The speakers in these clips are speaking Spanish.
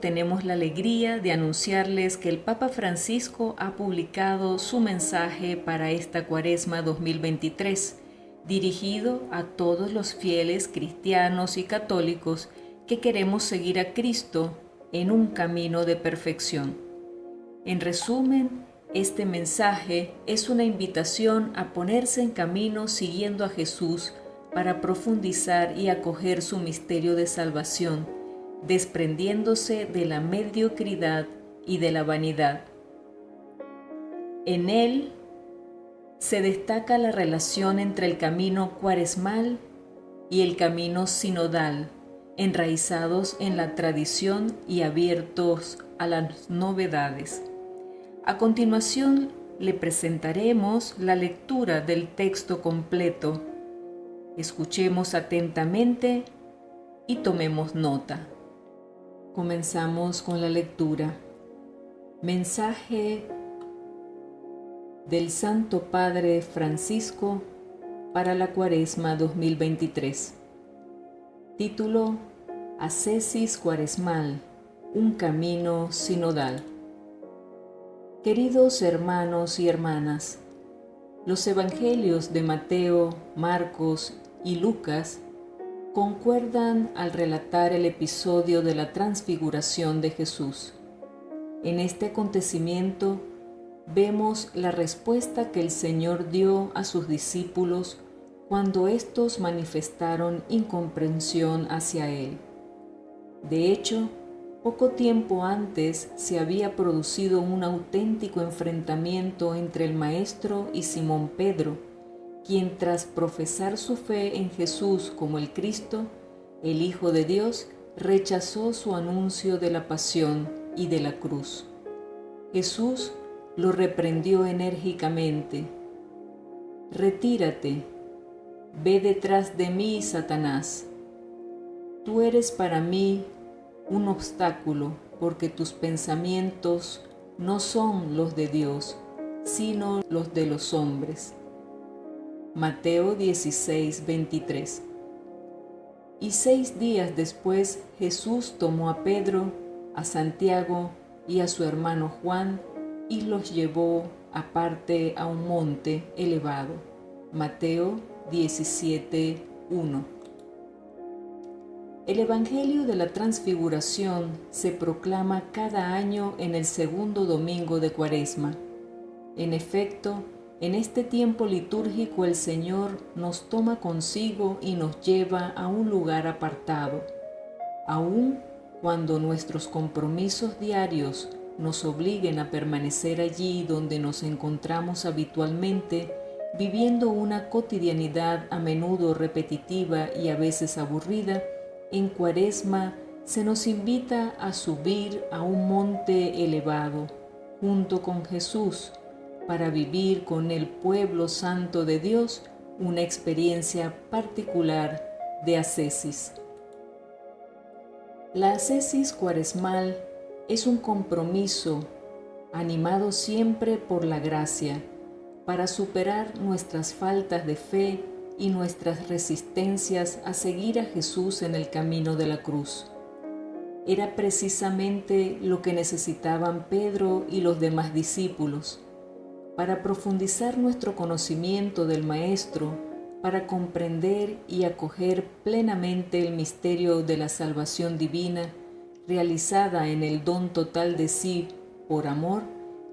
tenemos la alegría de anunciarles que el Papa Francisco ha publicado su mensaje para esta Cuaresma 2023, dirigido a todos los fieles cristianos y católicos que queremos seguir a Cristo en un camino de perfección. En resumen, este mensaje es una invitación a ponerse en camino siguiendo a Jesús para profundizar y acoger su misterio de salvación, desprendiéndose de la mediocridad y de la vanidad. En él se destaca la relación entre el camino cuaresmal y el camino sinodal, enraizados en la tradición y abiertos a las novedades. A continuación, le presentaremos la lectura del texto completo. Escuchemos atentamente y tomemos nota. Comenzamos con la lectura. Mensaje del Santo Padre Francisco para la Cuaresma 2023. Título: Ascesis Cuaresmal, un camino sinodal. Queridos hermanos y hermanas, los evangelios de Mateo, Marcos y Lucas concuerdan al relatar el episodio de la transfiguración de Jesús. En este acontecimiento vemos la respuesta que el Señor dio a sus discípulos cuando éstos manifestaron incomprensión hacia Él. De hecho, poco tiempo antes se había producido un auténtico enfrentamiento entre el Maestro y Simón Pedro, quien tras profesar su fe en Jesús como el Cristo, el Hijo de Dios, rechazó su anuncio de la pasión y de la cruz. Jesús lo reprendió enérgicamente. «Retírate, ve detrás de mí, Satanás. Tú eres para mí un obstáculo, porque tus pensamientos no son los de Dios, sino los de los hombres». Mateo 16:23. Y 6 días después Jesús tomó a Pedro, a Santiago y a su hermano Juan y los llevó aparte a un monte elevado. Mateo 17:1. El Evangelio de la Transfiguración se proclama cada año en el segundo domingo de Cuaresma. En efecto, en este tiempo litúrgico el Señor nos toma consigo y nos lleva a un lugar apartado. Aun cuando nuestros compromisos diarios nos obliguen a permanecer allí donde nos encontramos habitualmente, viviendo una cotidianidad a menudo repetitiva y a veces aburrida, en Cuaresma se nos invita a subir a un monte elevado, junto con Jesús, para vivir con el pueblo santo de Dios una experiencia particular de ascesis. La ascesis cuaresmal es un compromiso animado siempre por la gracia para superar nuestras faltas de fe y nuestras resistencias a seguir a Jesús en el camino de la cruz. Era precisamente lo que necesitaban Pedro y los demás discípulos para profundizar nuestro conocimiento del Maestro, para comprender y acoger plenamente el misterio de la salvación divina realizada en el don total de sí por amor.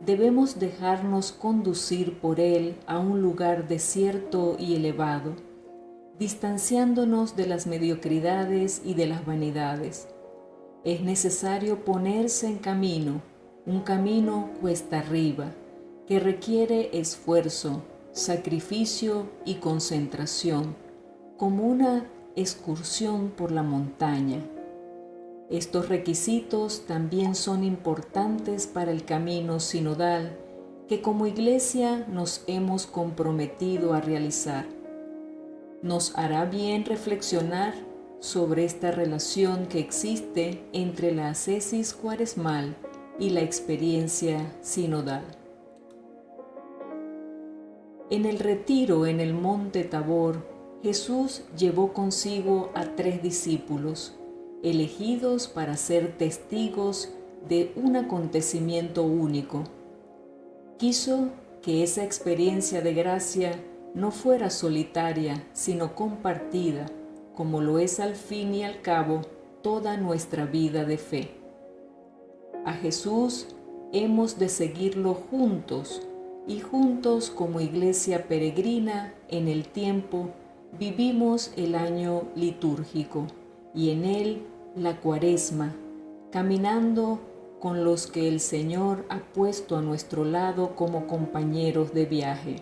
Debemos dejarnos conducir por Él a un lugar desierto y elevado, distanciándonos de las mediocridades y de las vanidades. Es necesario ponerse en camino, un camino cuesta arriba, que requiere esfuerzo, sacrificio y concentración, como una excursión por la montaña. Estos requisitos también son importantes para el camino sinodal que como Iglesia nos hemos comprometido a realizar. Nos hará bien reflexionar sobre esta relación que existe entre la ascesis cuaresmal y la experiencia sinodal. En el retiro en el monte Tabor, Jesús llevó consigo a 3 discípulos elegidos para ser testigos de un acontecimiento único. Quiso que esa experiencia de gracia no fuera solitaria, sino compartida, como lo es al fin y al cabo toda nuestra vida de fe. A Jesús hemos de seguirlo juntos, y juntos como iglesia peregrina en el tiempo vivimos el año litúrgico y en él la Cuaresma, caminando con los que el Señor ha puesto a nuestro lado como compañeros de viaje.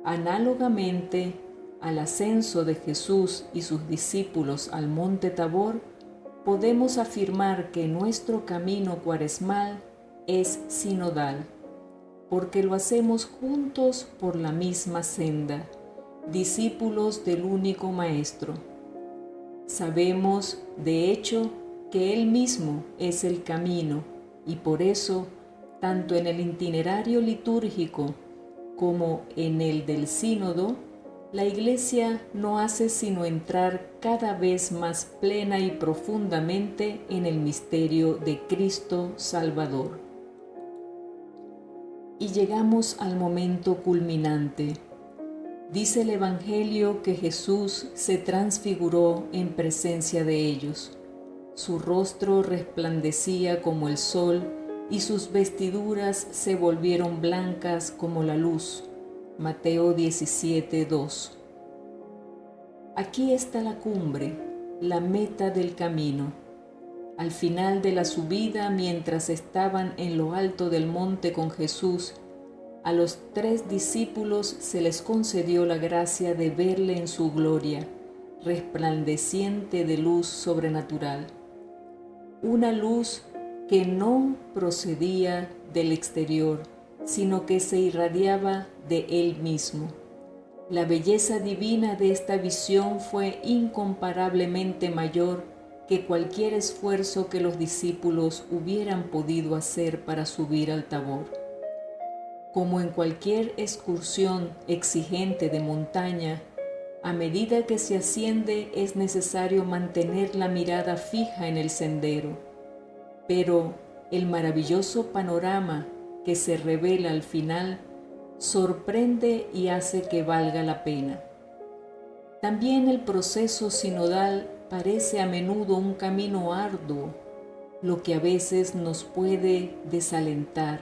Análogamente al ascenso de Jesús y sus discípulos al monte Tabor, podemos afirmar que nuestro camino cuaresmal es sinodal, porque lo hacemos juntos por la misma senda, discípulos del único Maestro. Sabemos, de hecho, que Él mismo es el camino, y por eso, tanto en el itinerario litúrgico como en el del sínodo, la Iglesia no hace sino entrar cada vez más plena y profundamente en el misterio de Cristo Salvador. Y llegamos al momento culminante. Dice el Evangelio que Jesús se transfiguró en presencia de ellos. Su rostro resplandecía como el sol y sus vestiduras se volvieron blancas como la luz. Mateo 17:2. Aquí está la cumbre, la meta del camino. Al final de la subida, mientras estaban en lo alto del monte con Jesús, a los 3 discípulos se les concedió la gracia de verle en su gloria, resplandeciente de luz sobrenatural. Una luz que no procedía del exterior, sino que se irradiaba de Él mismo. La belleza divina de esta visión fue incomparablemente mayor que cualquier esfuerzo que los discípulos hubieran podido hacer para subir al Tabor. Como en cualquier excursión exigente de montaña, a medida que se asciende es necesario mantener la mirada fija en el sendero, pero el maravilloso panorama que se revela al final sorprende y hace que valga la pena. También el proceso sinodal parece a menudo un camino arduo, lo que a veces nos puede desalentar,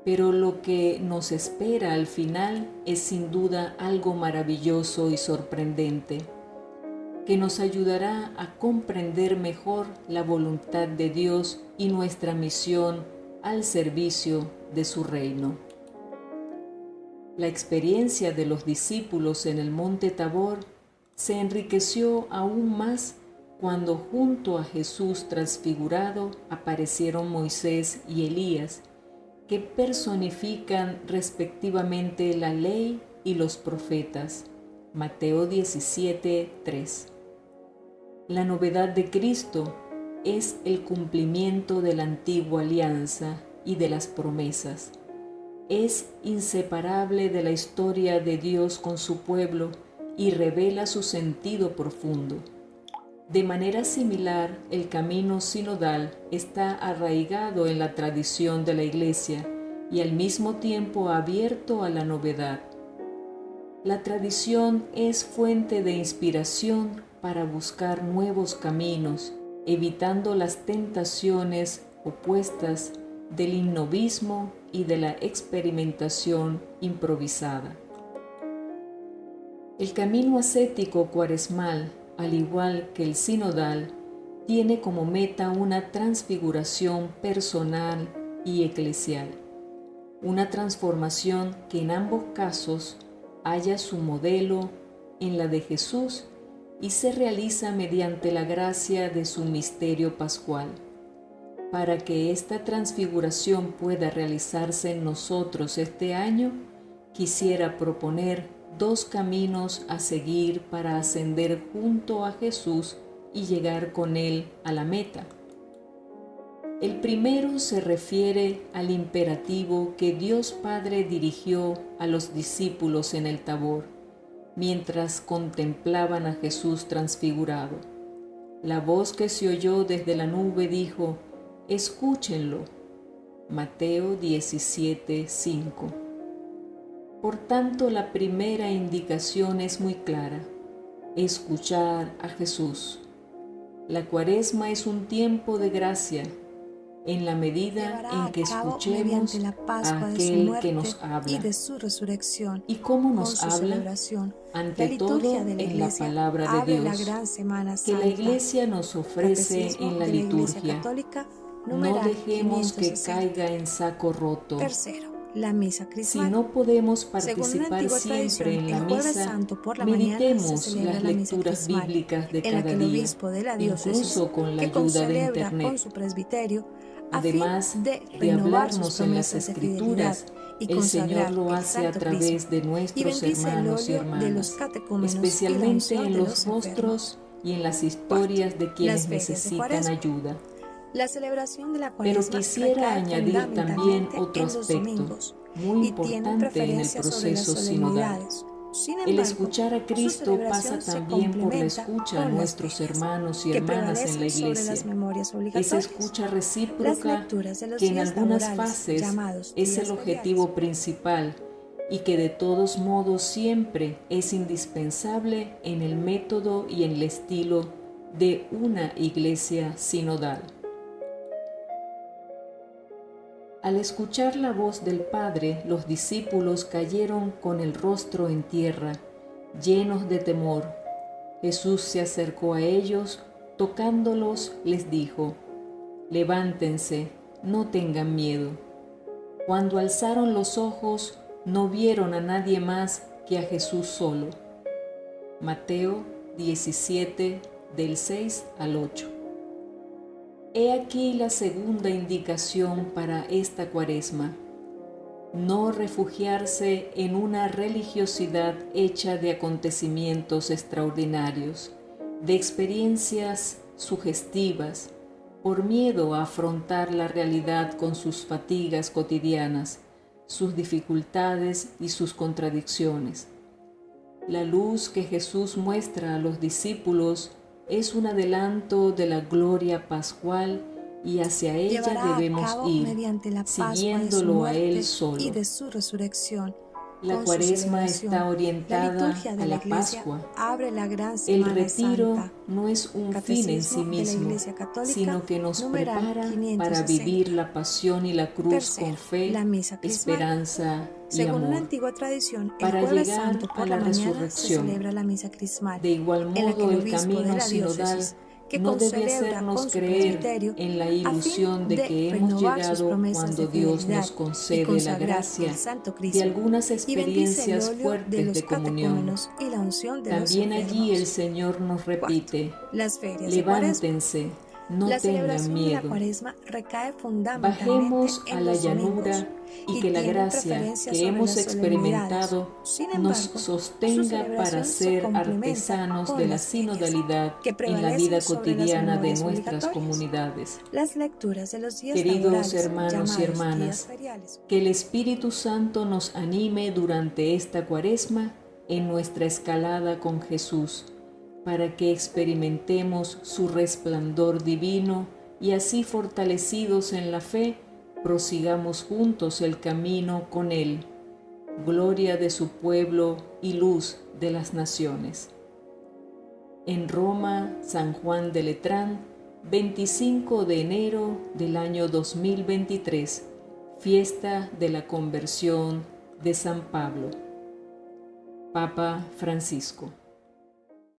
pero lo que nos espera al final es sin duda algo maravilloso y sorprendente, que nos ayudará a comprender mejor la voluntad de Dios y nuestra misión al servicio de su reino. La experiencia de los discípulos en el monte Tabor se enriqueció aún más cuando junto a Jesús transfigurado aparecieron Moisés y Elías, que personifican respectivamente la ley y los profetas. Mateo 17:3. La novedad de Cristo es el cumplimiento de la antigua alianza y de las promesas. Es inseparable de la historia de Dios con su pueblo y revela su sentido profundo. De manera similar, el camino sinodal está arraigado en la tradición de la Iglesia y al mismo tiempo abierto a la novedad. La tradición es fuente de inspiración para buscar nuevos caminos, evitando las tentaciones opuestas del innovismo y de la experimentación improvisada. El camino ascético cuaresmal, al igual que el sinodal, tiene como meta una transfiguración personal y eclesial, una transformación que en ambos casos halla su modelo en la de Jesús y se realiza mediante la gracia de su misterio pascual. Para que esta transfiguración pueda realizarse en nosotros este año, quisiera proponer 2 caminos a seguir para ascender junto a Jesús y llegar con Él a la meta. El primero se refiere al imperativo que Dios Padre dirigió a los discípulos en el Tabor, mientras contemplaban a Jesús transfigurado. La voz que se oyó desde la nube dijo: «Escúchenlo». Mateo 17:5. Por tanto, la primera indicación es muy clara: escuchar a Jesús. La Cuaresma es un tiempo de gracia, en la medida en que escuchemos a aquel que nos habla. Y de su resurrección, ¿Y cómo nos con su habla? celebración. Ante La todo, liturgia de la en la Iglesia palabra de abre la Dios, gran Semana que la Santa. Iglesia nos ofrece Catecismo en la de la Iglesia liturgia. Católica, No numeral dejemos que 560. caiga en saco roto. Tercero, la misa Si crismal. no podemos Según una participar antigua siempre tradición, en la el Jueves misa, Santo por la mañana se meditemos celebra las la misa lecturas crismal, bíblicas de en la cada que el día, obispo de la diócesis, incluso con la que ayuda de concelebra con Internet. su presbiterio, a Además fin de de renovar sus hablarnos en las promesas de fidelidad Escrituras, y el Señor consagrar lo el hace a Santo través de Crisma, y nuestros bendice el hermanos y óleo de los hermanas, catecúmenos y la especialmente unción en de los los rostros enfermos. y en las Cuarto, historias de las quienes ferias de necesitan Cuaresma. ayuda. La celebración de la Pero Cuaresma quisiera recae añadir también fundamentalmente otro en los aspecto domingos muy y tiene importante en el preferencia sobre las proceso sinodal. solemnidades. Sin El embargo, escuchar a su Cristo pasa celebración se también por la complementa escucha a con las nuestros ferias, hermanos y que hermanas en la prevalecen sobre Iglesia. las memorias Esa obligatorias. escucha Las recíproca lecturas de los que en días algunas laborales, fases llamados es días el feriales, objetivo principal y que de todos modos siempre es indispensable en el método y en el estilo de una Iglesia sinodal. Al escuchar la voz del Padre, los discípulos cayeron con el rostro en tierra, llenos de temor. Jesús se acercó a ellos, tocándolos, les dijo: «Levántense, no tengan miedo». Cuando alzaron los ojos, no vieron a nadie más que a Jesús solo. Mateo 17, del 6 al 8. He aquí la segunda indicación para esta Cuaresma: no refugiarse en una religiosidad hecha de acontecimientos extraordinarios, de experiencias sugestivas, por miedo a afrontar la realidad con sus fatigas cotidianas, sus dificultades y sus contradicciones. La luz que Jesús muestra a los discípulos es un adelanto de la gloria pascual y hacia ella llevará debemos a cabo ir, mediante la Pascua de su siguiéndolo a Él muerte solo. y de su resurrección. La Con su Cuaresma celebración, está la orientada liturgia de a la la Iglesia Pascua. abre la gran El Semana retiro Santa. no es un fin en Catecismo sí de la mismo, Iglesia Católica, sino que nos numeral prepara para 560. vivir la pasión y la cruz Tercero, con fe, la misa crismal. esperanza y Según una amor, antigua tradición, el para Jueves llegar Santo a por la la mañana se resurrección. celebra la misa crismal, De igual en la que modo, el el obispo de camino la sinodal diócesis, que no debe concelebra hacernos con su creer presbiterio, en la a ilusión fin de de que hemos renovar sus llegado promesas de cuando Dios fidelidad nos y concede la consagrar gracia el Santo de Crisma, algunas y bendice el experiencias óleo de fuertes los de comunión. catecúmenos y la unción de los También allí el enfermos. Señor nos Cuarto, repite: las ferias de Cuaresma. «Levántense, no La tengan celebración de la miedo». Cuaresma recae fundamentalmente Bajemos a en la los domingos llanura y y que la tiene gracia preferencia que sobre hemos las solemnidades. experimentado Sin nos embargo, su sostenga para celebración se ser complementa artesanos con de la las ferias, sinodalidad que en la prevalecen vida sobre las cotidiana de memorias nuestras obligatorias. comunidades. Las lecturas de los días Queridos laborales, hermanos y llamados días hermanas, feriales. que el Espíritu Santo nos anime durante esta Cuaresma en nuestra escalada con Jesús, para que experimentemos su resplandor divino y así, fortalecidos en la fe, prosigamos juntos el camino con Él, gloria de su pueblo y luz de las naciones. En Roma, San Juan de Letrán, 25 de enero del año 2023, fiesta de la conversión de San Pablo. Papa Francisco.